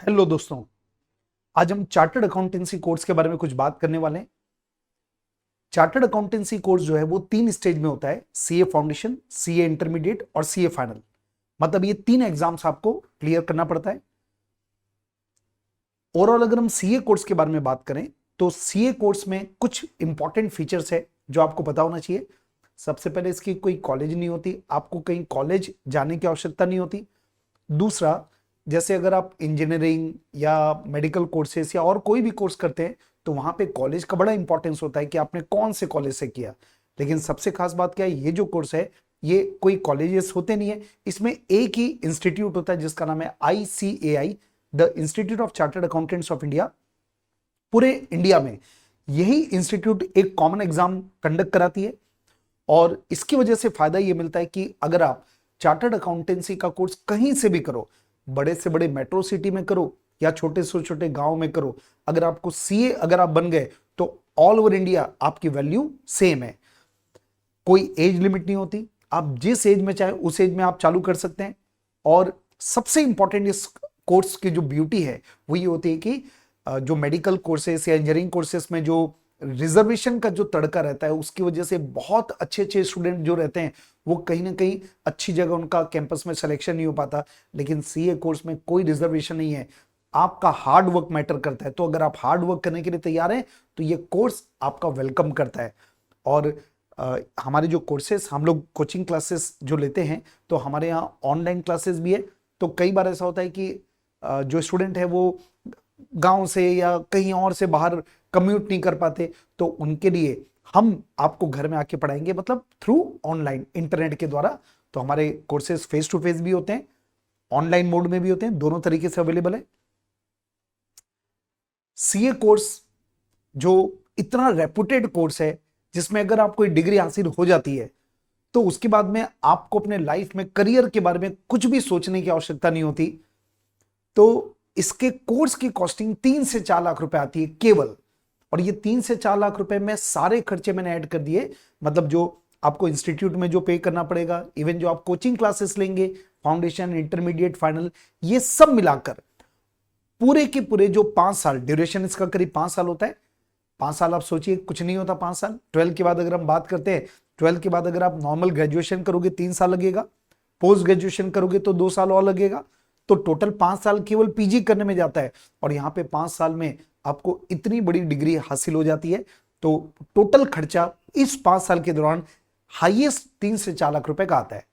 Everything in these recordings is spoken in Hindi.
हेलो दोस्तों। आज हम चार्टर्ड अकाउंटेंसी कोर्स के बारे में कुछ बात करने वाले हैं। चार्टर्ड अकाउंटेंसी कोर्स जो है वो 3 स्टेज में होता है, सीए फाउंडेशन, सीए इंटरमीडिएट और सीए फाइनल। मतलब ये 3 एग्जाम्स आपको क्लियर करना पड़ता है। ओवरऑल अगर हम सीए कोर्स के बारे में बात करें तो सीए कोर्स में कुछ इंपॉर्टेंट फीचर्स है जो आपको पता होना चाहिए। सबसे पहले इसकी कोई कॉलेज नहीं होती, आपको कहीं कॉलेज जाने की आवश्यकता नहीं होती। दूसरा, जैसे अगर आप इंजीनियरिंग या मेडिकल कोर्सेस या और कोई भी कोर्स करते हैं तो वहां पे कॉलेज का बड़ा इंपॉर्टेंस होता है कि आपने कौन से कॉलेज से किया। लेकिन सबसे खास बात क्या है, ये जो कोर्स है ये कोई कॉलेजेस होते नहीं है, इसमें एक ही इंस्टीट्यूट होता है जिसका नाम है ICAI, the institute of chartered accountants of India. पूरे इंडिया में यही इंस्टीट्यूट एक कॉमन एग्जाम कंडक्ट कराती है और इसकी वजह से फायदा ये मिलता है कि अगर आप चार्टर्ड अकाउंटेंसी का कोर्स कहीं से भी करो, बड़े से बड़े मेट्रो सिटी में करो या छोटे से छोटे गांव में करो, अगर आपको सीए अगर आप बन गए तो ऑल ओवर इंडिया आपकी वैल्यू सेम है। कोई एज लिमिट नहीं होती, आप जिस एज में चाहे उस एज में आप चालू कर सकते हैं। और सबसे इंपॉर्टेंट इस कोर्स की जो ब्यूटी है वो ये होती है कि जो मेडिकल कोर्सेस या इंजीनियरिंग कोर्सेस में जो रिजर्वेशन का जो तड़का रहता है उसकी वजह से बहुत अच्छे अच्छे स्टूडेंट जो रहते हैं वो कहीं ना कहीं अच्छी जगह उनका कैंपस में सिलेक्शन नहीं हो पाता। लेकिन सीए कोर्स में कोई रिजर्वेशन नहीं है, आपका हार्ड वर्क मैटर करता है। तो अगर आप हार्ड वर्क करने के लिए तैयार हैं तो ये कोर्स आपका वेलकम करता है। और हमारे जो कोर्सेस हम लोग कोचिंग क्लासेस जो लेते हैं तो हमारे यहाँ ऑनलाइन क्लासेस भी है। तो कई बार ऐसा होता है कि जो स्टूडेंट है वो गांव से या कहीं और से बाहर कम्यूट नहीं कर पाते, तो उनके लिए हम आपको घर में आके पढ़ाएंगे, मतलब थ्रू ऑनलाइन इंटरनेट के द्वारा। तो हमारे कोर्सेज फेस टू फेस भी होते हैं, ऑनलाइन मोड में भी होते हैं, दोनों तरीके से अवेलेबल है। सीए कोर्स जो इतना रेपुटेड कोर्स है जिसमें अगर आपको डिग्री हासिल हो जाती है तो उसके बाद में आपको अपने लाइफ में करियर के बारे में कुछ भी सोचने की आवश्यकता नहीं होती। तो इसके कोर्स की कॉस्टिंग 3 से 4 लाख रुपए आती है केवल। और ये 3 से 4 लाख रुपए में सारे खर्चे मैंने ऐड कर दिए, मतलब जो आपको इंस्टीट्यूट में जो पे करना पड़ेगा, इवन जो आप कोचिंग क्लासेस लेंगे, फाउंडेशन, इंटरमीडिएट, फाइनल, ये सब मिलाकर पूरे के पूरे जो 5 साल ड्यूरेशन, इसका करीब 5 साल होता है। 5 साल आप सोचिए, कुछ नहीं होता 5 साल। 12 के बाद अगर हम बात करते हैं, 12 के बाद अगर आप नॉर्मल ग्रेजुएशन करोगे 3 साल लगेगा, पोस्ट ग्रेजुएशन करोगे तो 2 साल और लगेगा। तो टोटल 5 साल केवल पीजी करने में जाता है और यहाँ पे 5 साल में आपको इतनी बड़ी डिग्री हासिल हो जाती है। तो टोटल खर्चा इस 5 साल के दौरान हाईएस्ट 3 से 4 लाख रुपए का आता है।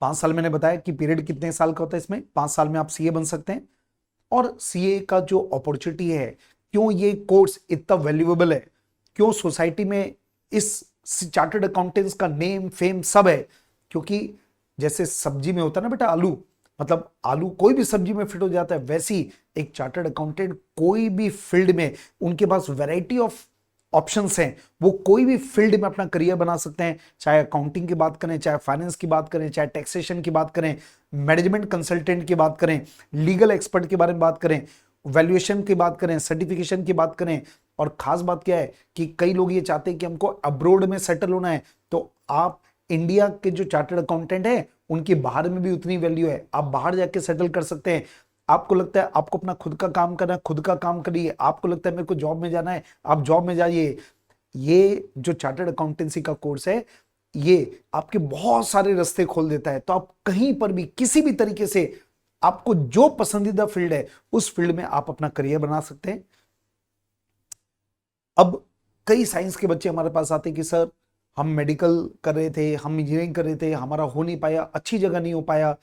5 साल मैंने बताया कि पीरियड कितने साल का होता है, इसमें 5 साल में आप सीए बन सकते हैं। और सीए का जो अपॉर्चुनिटी है, क्यों ये कोर्स इतना वैल्यूएबल है, क्यों सोसाइटी में इस चार्टर्ड अकाउंटेंट्स का नेम फेम सब है, क्योंकि जैसे सब्जी में होता है ना बेटा आलू, मतलब आलू कोई भी सब्जी में फिट हो जाता है, वैसी एक चार्टर्ड अकाउंटेंट कोई भी फील्ड में, उनके पास वैरायटी ऑफ ऑप्शंस हैं, वो कोई भी फील्ड में अपना करियर बना सकते हैं। चाहे अकाउंटिंग की बात करें, चाहे फाइनेंस की बात करें, चाहे टैक्सेशन की बात करें, मैनेजमेंट कंसल्टेंट की बात करें, लीगल एक्सपर्ट के बारे में बात करें, वैल्यूएशन की बात करें, सर्टिफिकेशन की बात करें। और खास बात क्या है कि कई लोग ये चाहते हैं कि हमको अब्रोड में सेटल होना है, तो आप इंडिया के जो चार्टर्ड अकाउंटेंट हैं उनकी बाहर में भी उतनी वैल्यू है, आप बाहर जाके सेटल कर सकते हैं। आपको लगता है आपको अपना खुद का काम करना है, खुद का काम करिए। आपको लगता है मेरे को जॉब में जाना है, आप जॉब में जाइए। ये जो चार्टर्ड अकाउंटेंसी का कोर्स है ये आपके बहुत सारे रास्ते खोल देता है। तो आप कहीं पर भी किसी भी तरीके से आपको जो पसंदीदा फील्ड है उस फील्ड में आप अपना करियर बना सकते हैं। अब कई साइंस के बच्चे हमारे पास आते हैं कि सर हम मेडिकल कर रहे थे, हम इंजीनियरिंग कर रहे थे, हमारा हो नहीं पाया, अच्छी जगह नहीं हो पाया,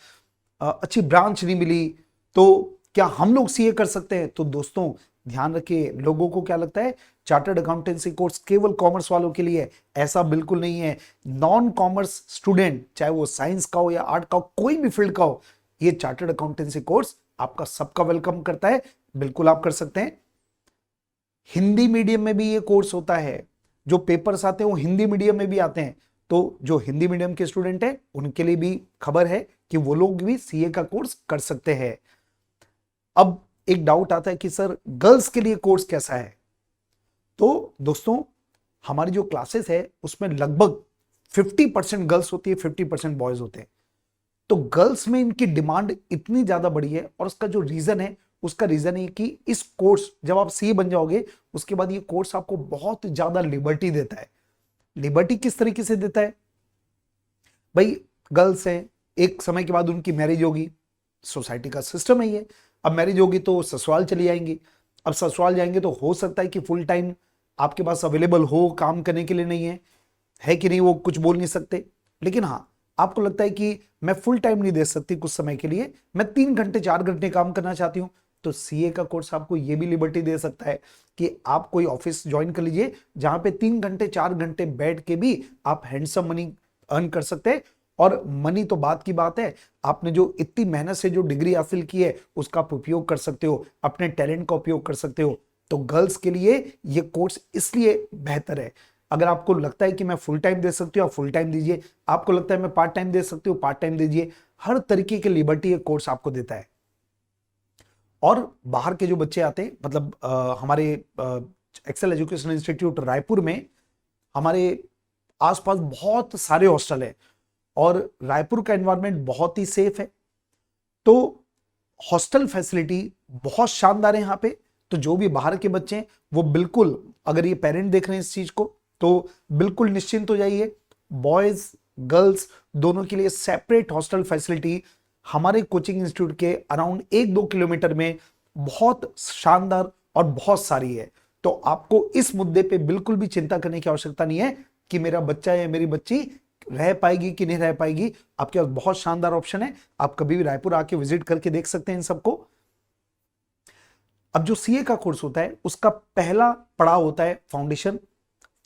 अच्छी ब्रांच नहीं मिली, तो क्या हम लोग सीए कर सकते हैं? तो दोस्तों ध्यान रखिए, लोगों को क्या लगता है चार्टर्ड अकाउंटेंसी कोर्स केवल कॉमर्स वालों के लिए है। ऐसा बिल्कुल नहीं है। नॉन कॉमर्स स्टूडेंट, चाहे वो साइंस का हो या आर्ट का हो, कोई भी फील्ड का हो, ये चार्टर्ड अकाउंटेंसी कोर्स आपका सबका वेलकम करता है। बिल्कुल आप कर सकते हैं। हिंदी मीडियम में भी ये कोर्स होता है, जो पेपर्स आते हैं वो हिंदी मीडियम में भी आते हैं। तो जो हिंदी मीडियम के स्टूडेंट हैं उनके लिए भी खबर है कि वो लोग भी सीए का कोर्स कर सकते हैं। अब एक डाउट आता है कि सर गर्ल्स के लिए कोर्स कैसा है? तो दोस्तों हमारी जो क्लासेस है उसमें लगभग 50% गर्ल्स होती है, 50% बॉयज होते हैं। तो गर्ल्स में इनकी डिमांड इतनी ज्यादा बढ़ी है, और उसका जो रीजन है, उसका रीजन है कि इस कोर्स, जब आप सीए बन जाओगे उसके बाद ये कोर्स आपको बहुत ज्यादा लिबर्टी देता है। लिबर्टी किस तरीके से देता है भाई? गर्ल्स हैं, एक समय के बाद उनकी मैरिज होगी, सोसाइटी का सिस्टम है ये। अब मैरिज होगी तो ससुराल चली जाएंगी। अब ससुराल जाएंगे तो हो सकता है कि फुल टाइम आपके पास अवेलेबल हो, काम करने के लिए नहीं है कि नहीं, वो कुछ बोल नहीं सकते। लेकिन हाँ, आपको लगता है कि मैं फुल टाइम नहीं दे सकती कुछ समय के लिए, मैं 3 घंटे 4 घंटे काम करना चाहती हूँ, तो सीए का कोर्स आपको ये भी लिबर्टी दे सकता है कि आप कोई ऑफिस ज्वाइन कर लीजिए जहां पे 3 घंटे 4 घंटे बैठ के भी आप हैंडसम मनी अर्न कर सकते हैं। और मनी तो बात की बात है, आपने जो इतनी मेहनत से जो डिग्री हासिल की है उसका आप उपयोग कर सकते हो, अपने टैलेंट का उपयोग कर सकते हो। तो गर्ल्स के लिए ये कोर्स इसलिए बेहतर है। अगर आपको लगता है कि मैं फुल टाइम दे सकती हूँ, आप फुल टाइम दीजिए। आपको लगता है मैं पार्ट टाइम दे सकती हूँ, पार्ट टाइम दीजिए। हर तरीके की लिबर्टी ये कोर्स आपको देता है। और बाहर के जो बच्चे आते हैं, मतलब हमारे एक्सेल एजुकेशन इंस्टीट्यूट रायपुर में हमारे आसपास बहुत सारे हॉस्टल है, और रायपुर का एनवायरनमेंट बहुत ही सेफ है। तो हॉस्टल फैसिलिटी बहुत शानदार है यहाँ पे। तो जो भी बाहर के बच्चे हैं वो बिल्कुल, अगर ये पेरेंट देख रहे हैं इस चीज को, तो बिल्कुल निश्चिंत हो जाइए। बॉयज गर्ल्स दोनों के लिए सेपरेट हॉस्टल फैसिलिटी हमारे कोचिंग इंस्टीट्यूट के अराउंड 1-2 किलोमीटर में बहुत शानदार और बहुत सारी है। तो आपको इस मुद्दे पे बिल्कुल भी चिंता करने की आवश्यकता नहीं है कि मेरा बच्चा या मेरी बच्ची रह पाएगी कि नहीं रह पाएगी। आपके पास बहुत शानदार ऑप्शन है, आप कभी भी रायपुर आके विजिट करके देख सकते हैं इन सबको। अब जो सीए का कोर्स होता है उसका पहला पड़ाव होता है फाउंडेशन।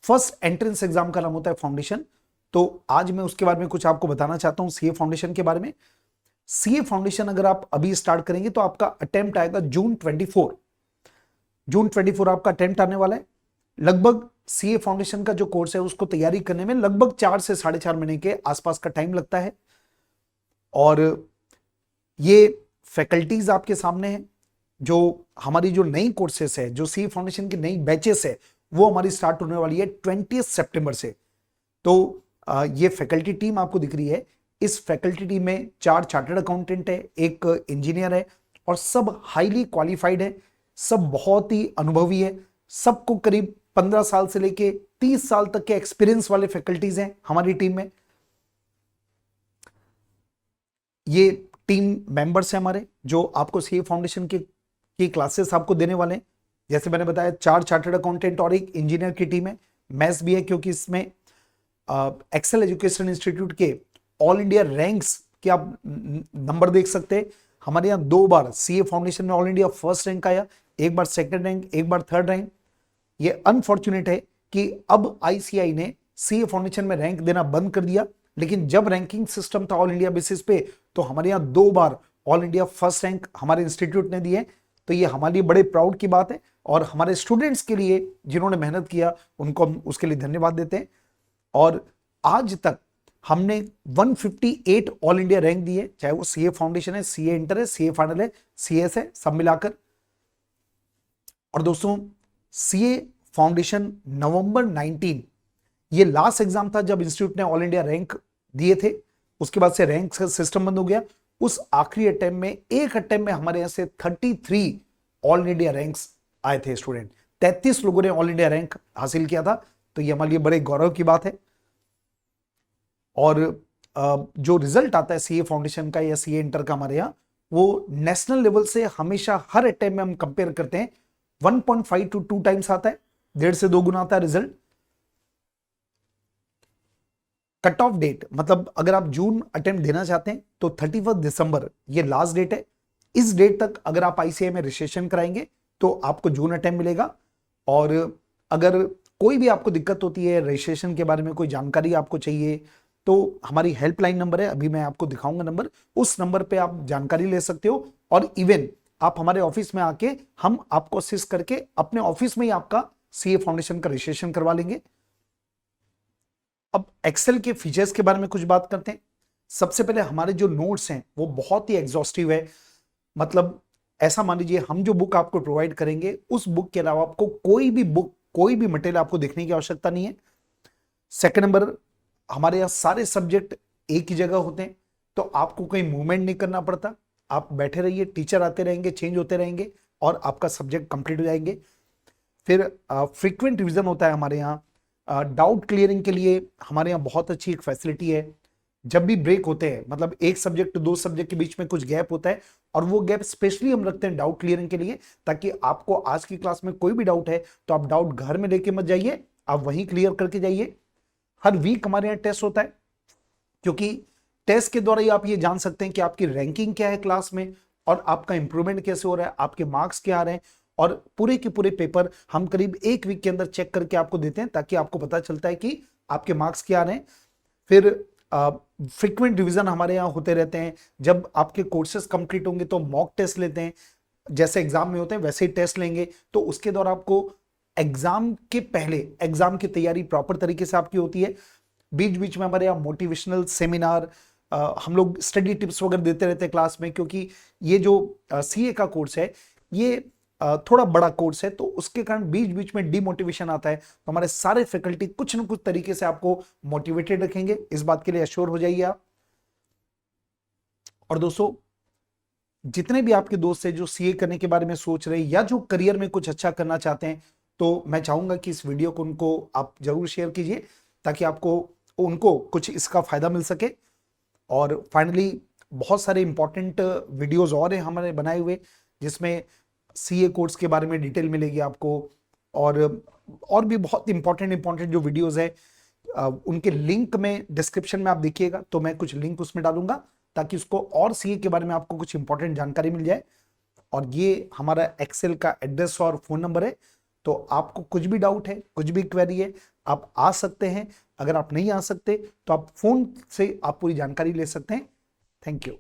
फर्स्ट एंट्रेंस एग्जाम का नाम होता है फाउंडेशन। तो आज मैं उसके बारे में कुछ आपको बताना चाहता हूं, सीए फाउंडेशन के बारे में। सीए फाउंडेशन अगर आप अभी स्टार्ट करेंगे तो आपका अटेम्प्ट आएगा जून 24 आपका अटेम्प्ट आने वाला है। लगभग सीए फाउंडेशन का जो कोर्स है उसको तैयारी करने में लगभग 4 से 4.5 महीने के आसपास का टाइम लगता है। और ये फैकल्टीज आपके सामने है। जो हमारी जो नई कोर्सेस है, जो सीए फाउंडेशन की नई बैचेस है, वो हमारी स्टार्ट होने वाली है 20 सितंबर से। तो ये फैकल्टी टीम आपको दिख रही है। इस फैकल्टी टीम में 4 चार्टर्ड अकाउंटेंट है, एक इंजीनियर है, और सब हाईली क्वालिफाइड है, सब बहुत ही अनुभवी है। सबको करीब 15 साल से लेके 30 साल तक के एक्सपीरियंस वाले फैकल्टीज हैं हमारी टीम में। ये टीम मेंबर्स हैं हमारे, जो आपको सीए फाउंडेशन की क्लासेस आपको देने वाले हैं। जैसे मैंने बताया, 4 चार्टर्ड अकाउंटेंट और एक इंजीनियर की टीम है। मैथ्स भी है, क्योंकि इसमें एक्सेल एजुकेशन इंस्टीट्यूट के ऑल इंडिया रैंक्स के आप नंबर देख सकते हैं। हमारे यहाँ 2 बार सीए फाउंडेशन में ऑल इंडिया फर्स्ट रैंक आया, एक बार सेकंड रैंक, एक बार थर्ड रैंक। ये अनफॉर्चुनेट है कि अब आईसीआई ने सीए फाउंडेशन में रैंक देना बंद कर दिया, लेकिन जब रैंकिंग सिस्टम था ऑल इंडिया बेसिस पे, तो हमारे यहाँ 2 बार ऑल इंडिया फर्स्ट रैंक हमारे इंस्टीट्यूट ने दिए। तो ये हमारे लिए बड़े प्राउड की बात है, और हमारे स्टूडेंट्स के लिए जिन्होंने मेहनत किया उनको हम उसके लिए धन्यवाद देते हैं। और आज तक हमने 158 ऑल इंडिया रैंक दिए, चाहे वो सीए फाउंडेशन है, सीए इंटर है, सीए फाइनल है, सीएस है, सब मिलाकर। और दोस्तों, सीए फाउंडेशन नवंबर 19 ये लास्ट एग्जाम था जब इंस्टीट्यूट ने ऑल इंडिया रैंक दिए थे। उसके बाद से रैंक सिस्टम बंद हो गया। उस आखिरी अटेम्प्ट में, एक अटेम्प्ट में हमारे यहां से 33 ऑल इंडिया रैंक्स आए थे स्टूडेंट। 33 लोगों ने ऑल इंडिया रैंक हासिल किया था। तो ये हमारे लिए बड़े गौरव की बात है। और जो रिजल्ट आता है सीए फाउंडेशन का या सीए इंटर का हमारे यहाँ, वो नेशनल लेवल से हमेशा हर अटेम्प्ट में हम कंपेयर करते हैं 1.5 to 2 टाइम्स आता है, 1.5 से 2 गुना आता है रिजल्ट। कट ऑफ डेट, मतलब अगर आप जून अटेम्प्ट देना चाहते हैं तो 31 दिसंबर ये लास्ट डेट है। इस डेट तक अगर आप आईसीआई में रजिस्ट्रेशन कराएंगे तो आपको जून अटेम्प्ट मिलेगा। और अगर कोई भी आपको दिक्कत होती है, रजिस्ट्रेशन के बारे में कोई जानकारी आपको चाहिए, तो हमारी हेल्पलाइन नंबर है, अभी मैं आपको दिखाऊंगा नंबर, उस नंबर पे आप जानकारी ले सकते हो। और इवन आप हमारे ऑफिस में आके हम आपको असिस्ट करके अपने ऑफिस में ही आपका सीए फाउंडेशन का रजिस्ट्रेशन करवा लेंगे। अब एक्सेल के फीचर्स के बारे में कुछ बात करते हैं। सबसे पहले हमारे जो नोट्स हैं वो बहुत ही एग्जॉस्टिव है। मतलब ऐसा मान लीजिए, हम जो बुक आपको प्रोवाइड करेंगे उस बुक के अलावा आपको कोई भी बुक, कोई भी मटेरियल आपको देखने की आवश्यकता नहीं है। सेकंड नंबर, हमारे यहाँ सारे सब्जेक्ट एक ही जगह होते हैं। तो आपको कहीं मूवमेंट नहीं करना पड़ता, आप बैठे रहिए, टीचर आते रहेंगे, चेंज होते रहेंगे और आपका सब्जेक्ट कंप्लीट हो जाएंगे। फिर फ्रीक्वेंट रिवीजन होता है हमारे यहाँ। डाउट क्लियरिंग के लिए हमारे यहाँ बहुत अच्छी एक फैसिलिटी है। जब भी ब्रेक होते हैं, मतलब एक सब्जेक्ट तो दो सब्जेक्ट के बीच में कुछ गैप होता है, और वो गैप स्पेशली हम रखते हैं डाउट क्लियरिंग के लिए, ताकि आपको आज की क्लास में कोई भी डाउट है तो आप डाउट घर में लेके मत जाइए, आप वहीं क्लियर करके जाइए। हर वीक हमारे यहाँ टेस्ट होता है, क्योंकि टेस्ट के द्वारा ही आप ये जान सकते हैं कि आपकी रैंकिंग क्या है क्लास में और आपका इंप्रूवमेंट कैसे हो रहा है, आपके मार्क्स क्या आ रहे हैं। और पूरे के पूरे पेपर हम करीब एक वीक के अंदर चेक करके आपको देते हैं, ताकि आपको पता चलता है कि आपके मार्क्स क्या आ रहे हैं। फिर फ्रीक्वेंट रिवीजन हमारे यहाँ होते रहते हैं। जब आपके कोर्सेज कंप्लीट होंगे तो मॉक टेस्ट लेते हैं, जैसे एग्जाम में होते हैं वैसे ही टेस्ट लेंगे। तो उसके द्वारा आपको एग्जाम के पहले एग्जाम की तैयारी प्रॉपर तरीके से आपकी होती है। बीच बीच में हमारे यहाँ मोटिवेशनल सेमिनार, हम लोग स्टडी टिप्स वगैरह देते रहते हैं क्लास में, क्योंकि ये जो सीए का कोर्स है ये थोड़ा बड़ा कोर्स है, तो उसके कारण बीच बीच में डिमोटिवेशन आता है। तो हमारे सारे फैकल्टी कुछ न कुछ तरीके से आपको मोटिवेटेड रखेंगे, इस बात के लिए एश्योर हो जाइए आप। और दोस्तों, जितने भी आपके दोस्त हैं जो सीए करने के बारे में सोच रहे हैं या जो करियर में कुछ अच्छा करना चाहते हैं, तो मैं चाहूंगा कि इस वीडियो को उनको आप जरूर शेयर कीजिए, ताकि उनको कुछ इसका फायदा मिल सके। और फाइनली बहुत सारे इंपॉर्टेंट वीडियोस और हैं हमारे बनाए हुए, जिसमें सीए कोर्स के बारे में डिटेल मिलेगी आपको, और भी बहुत इंपॉर्टेंट जो वीडियोस है उनके लिंक में डिस्क्रिप्शन में आप देखिएगा, तो मैं कुछ लिंक उसमें डालूंगा, ताकि उसको और सीए के बारे में आपको कुछ इंपॉर्टेंट जानकारी मिल जाए। और ये हमारा एक्सेल का एड्रेस और फोन नंबर है, तो आपको कुछ भी डाउट है, कुछ भी क्वेरी है, आप आ सकते हैं। अगर आप नहीं आ सकते तो आप फोन से आप पूरी जानकारी ले सकते हैं। Thank you.